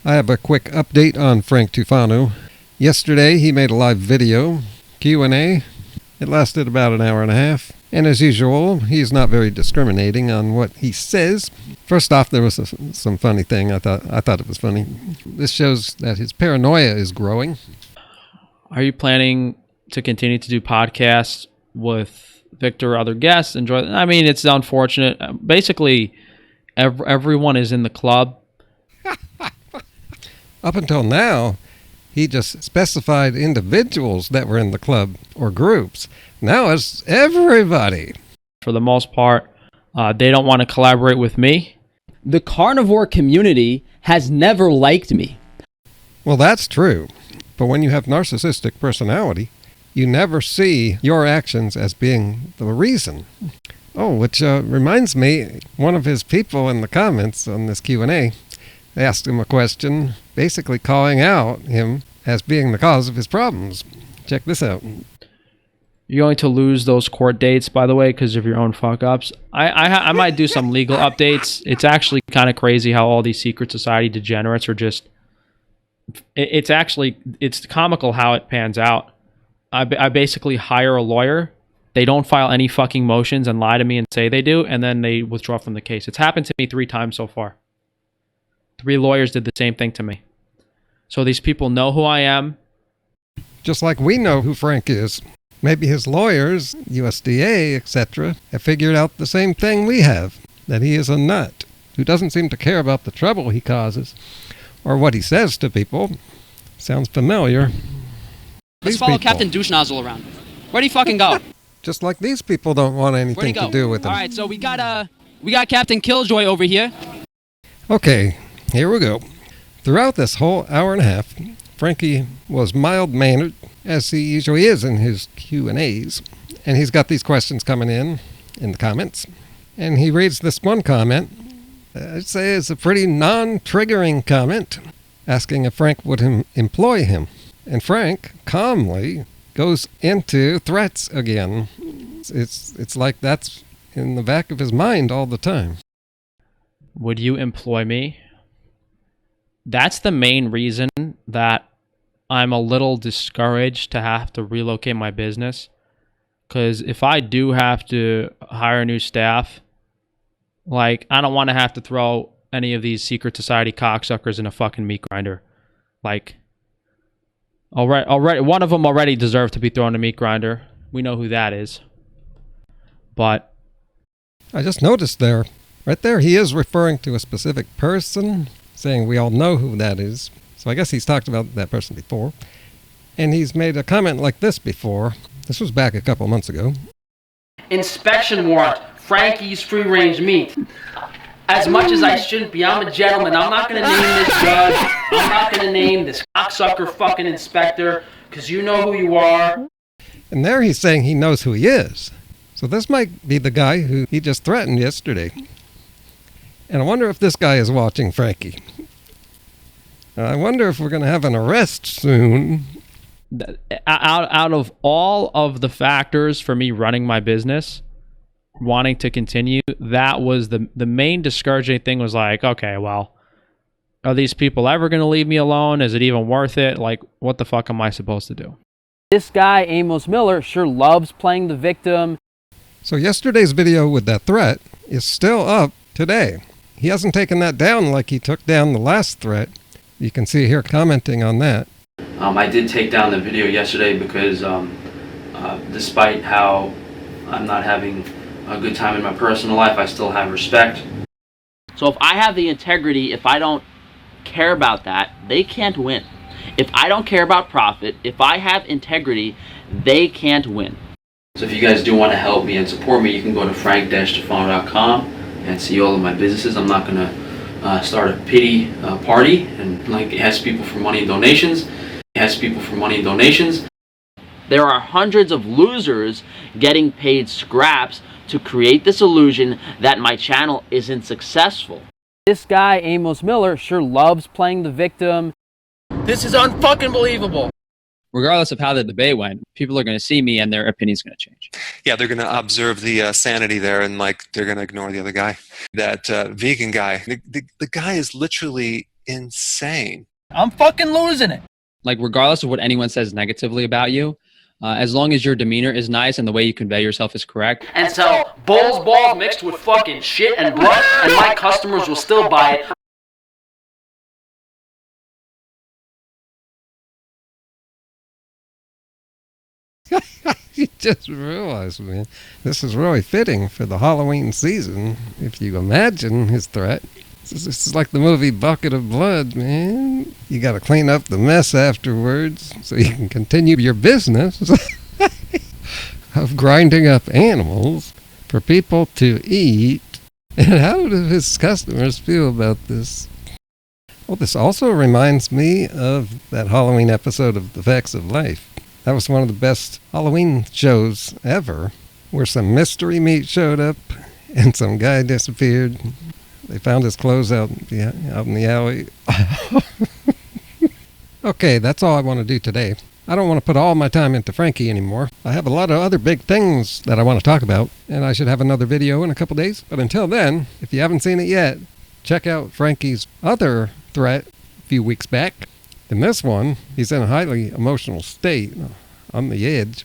I have a quick update on Frank Tufano. Yesterday he made a live video, Q&A. It lasted about an hour and a half. And as usual, he's not very discriminating on what he says. First off, there was some funny thing. I thought it was funny. This shows that his paranoia is growing. Are you planning to continue to do podcasts with Victor or other guests? I mean, it's unfortunate. Basically, everyone is in the club. Up until now, he just specified individuals that were in the club or groups. Now it's everybody. For the most part, they don't want to collaborate with me. The carnivore community has never liked me. Well, that's true. But when you have narcissistic personality, you never see your actions as being the reason. Oh, which reminds me, one of his people in the comments on this Q&A asked him a question, basically calling out him as being the cause of his problems. Check this out. You're going to lose those court dates, by the way, because of your own fuck-ups. I might do some legal updates. It's actually kind of crazy how all these secret society degenerates are just... It's comical how it pans out. I basically hire a lawyer. They don't file any fucking motions and lie to me and say they do, and then they withdraw from the case. It's happened to me 3 times so far. 3 lawyers did the same thing to me. So these people know who I am. Just like we know who Frank is. Maybe his lawyers, USDA, etc., have figured out the same thing we have, that he is a nut who doesn't seem to care about the trouble he causes or what he says to people. Sounds familiar. Let's follow Captain Douche Nozzle around. Where'd he fucking go? Just like these people don't want anything to do with him. All right, so we got Captain Killjoy over here. Okay, here we go. Throughout this whole hour and a half, Frankie was mild-mannered, as he usually is in his Q&As. And he's got these questions coming in the comments. And he reads this one comment. I'd say it's a pretty non-triggering comment, asking if Frank would employ him. And Frank calmly goes into threats again. It's like that's in the back of his mind all the time. Would you employ me? That's the main reason that I'm a little discouraged to have to relocate my business. Because if I do have to hire new staff, like, I don't want to have to throw any of these secret society cocksuckers in a fucking meat grinder. Like, already, one of them already deserved to be thrown in a meat grinder. We know who that is. But I just noticed there, right there, he is referring to a specific person, saying we all know who that is. So I guess he's talked about that person before. And he's made a comment like this before. This was back a couple months ago. Inspection warrant, Frankie's free-range meat. As much as I shouldn't be, I'm a gentleman. I'm not going to name this judge. I'm not going to name this cocksucker fucking inspector, because you know who you are. And there he's saying he knows who he is. So this might be the guy who he just threatened yesterday. And I wonder if this guy is watching Frankie. And I wonder if we're going to have an arrest soon. Out of all of the factors for me running my business, wanting to continue, that was the main discouraging thing. Was like, okay, well, are these people ever going to leave me alone? Is it even worth it? Like, what the fuck am I supposed to do? This guy, Amos Miller, sure loves playing the victim. So yesterday's video with that threat is still up today. He hasn't taken that down like he took down the last threat. You can see here commenting on that. I did take down the video yesterday because despite how I'm not having a good time in my personal life, I still have respect. So if I have the integrity, if I don't care about that, they can't win. If I don't care about profit, if I have integrity, they can't win. So if you guys do want to help me and support me, you can go to frank-tufano.com and see all of my businesses. I'm not going to start a pity party and like ask people for money and donations. There are hundreds of losers getting paid scraps to create this illusion that my channel isn't successful. This guy, Amos Miller, sure loves playing the victim. This is unfucking believable. regardless of how the debate went, people are going to see me and their opinion's going to change. Yeah, they're going to observe the sanity there, and like they're going to ignore the other guy. That vegan guy, the guy is literally insane. I'm fucking losing it. Like, regardless of what anyone says negatively about you, as long as your demeanor is nice and the way you convey yourself is correct. And sell balls mixed with fucking shit and blood, and my customers will still buy it. You just realized, man, this is really fitting for the Halloween season. If you imagine his threat, this is like the movie Bucket of Blood, man. You got to clean up the mess afterwards so you can continue your business of grinding up animals for people to eat. And how do his customers feel about this? Well, this also reminds me of that Halloween episode of The Facts of Life. That was one of the best Halloween shows ever, where some mystery meat showed up and some guy disappeared. They found his clothes out in the alley. Okay, that's all I want to do today. I don't want to put all my time into Frankie anymore. I have a lot of other big things that I want to talk about, and I should have another video in a couple days. But until then, if you haven't seen it yet, check out Frankie's other threat a few weeks back. In this one, he's in a highly emotional state, on the edge.